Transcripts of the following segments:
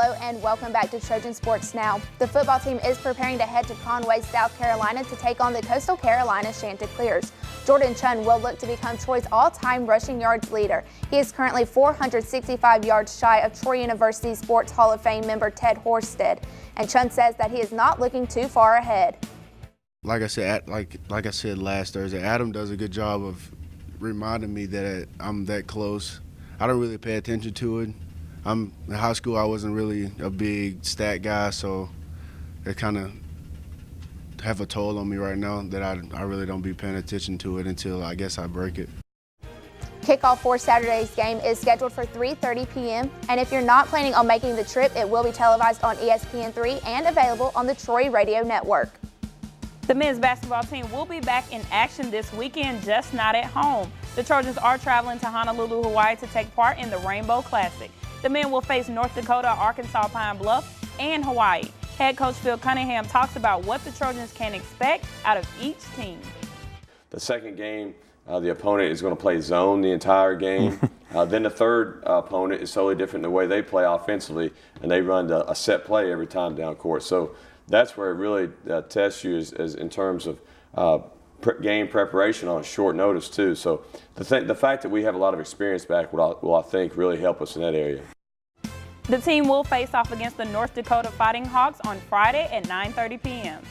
Hello and welcome back to Trojan Sports Now. The football team is preparing to head to Conway, South Carolina to take on the Coastal Carolina Chanticleers. Jordan Chun will look to become Troy's all-time rushing yards leader. He is currently 465 yards shy of Troy University Sports Hall of Fame member Ted Horsted, and Chun says that he is not looking too far ahead. Like I said, like I said last Thursday, Adam does a good job of reminding me that I'm that close. I don't really pay attention to it. In high school, I wasn't really a big stat guy, so it kind of have a toll on me right now that I really don't be paying attention to it until I guess I break it. Kickoff for Saturday's game is scheduled for 3:30 p.m. and if you're not planning on making the trip, it will be televised on ESPN3 and available on the Troy Radio Network. The men's basketball team will be back in action this weekend, just not at home. The Trojans are traveling to Honolulu, Hawaii to take part in the Rainbow Classic. The men will face North Dakota, Arkansas, Pine Bluff, and Hawaii. Head coach Phil Cunningham talks about what the Trojans can expect out of each team. The second game, the opponent is going to play zone the entire game. Then the third opponent is totally different in the way they play offensively, and they run a set play every time down court. So that's where it really tests you is in terms of game preparation on short notice too. So the fact that we have a lot of experience back will I think really help us in that area. The team will face off against the North Dakota Fighting Hawks on Friday at 9:30 p.m.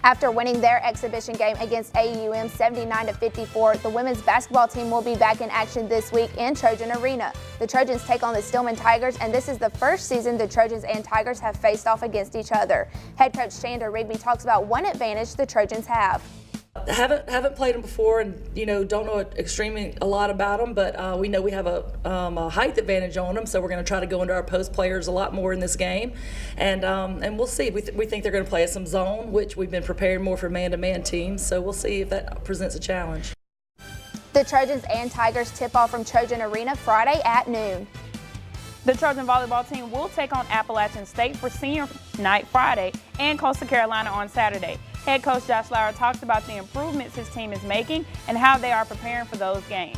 After winning their exhibition game against AUM 79-54, the women's basketball team will be back in action this week in Trojan Arena. The Trojans take on the Stillman Tigers, and this is the first season the Trojans and Tigers have faced off against each other. Head coach Chandra Rigby talks about one advantage the Trojans have. Haven't played them before, and don't know extremely a lot about them, but we know we have a height advantage on them, so we're going to try to go into our post players a lot more in this game, and we'll see. We think they're going to play us some zone, which we've been preparing more for man-to-man teams, so we'll see if that presents a challenge. The Trojans and Tigers tip off from Trojan Arena Friday at noon. The Trojan volleyball team will take on Appalachian State for senior night Friday and Coastal Carolina on Saturday. Head coach Josh Lauer talks about the improvements his team is making and how they are preparing for those games.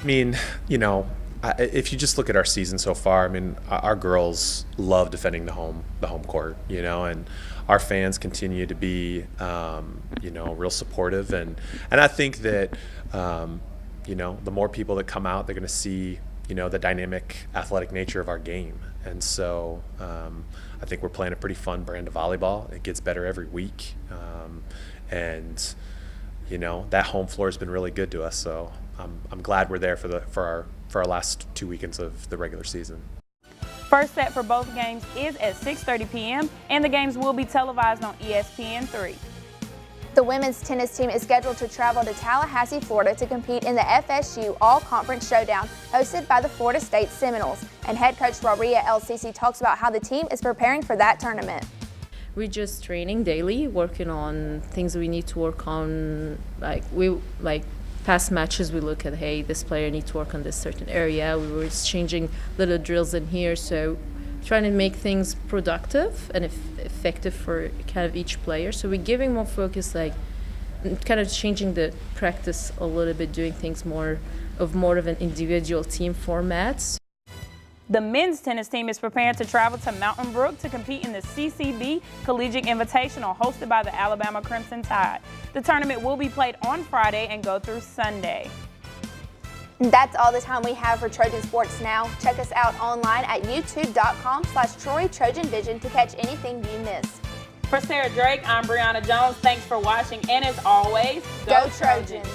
I mean, if you just look at our season so far, I mean, our girls love defending the home court, and our fans continue to be, real supportive. And I think that, the more people that come out, they're going to see, the dynamic athletic nature of our game. And so I think we're playing a pretty fun brand of volleyball. It gets better every week. That home floor has been really good to us. So I'm glad we're there for our last 2 weekends of the regular season. First set for both games is at 6:30 p.m. and the games will be televised on ESPN3. The women's tennis team is scheduled to travel to Tallahassee, Florida to compete in the FSU All-Conference Showdown hosted by the Florida State Seminoles. And head coach Briana LCC talks about how the team is preparing for that tournament. We're just training daily, working on things we need to work on. Past matches, we look at, hey, this player needs to work on this certain area. We were just changing little drills in here, so trying to make things productive and effective for kind of each player. So we're giving more focus, kind of changing the practice a little bit, doing things more of an individual team format. The men's tennis team is preparing to travel to Mountain Brook to compete in the CCB Collegiate Invitational hosted by the Alabama Crimson Tide. The tournament will be played on Friday and go through Sunday. That's all the time we have for Trojan Sports Now. Check us out online at youtube.com/Troy Trojan Vision to catch anything you missed. For Sarah Drake, I'm Briana Jones. Thanks for watching, and as always, go Trojans!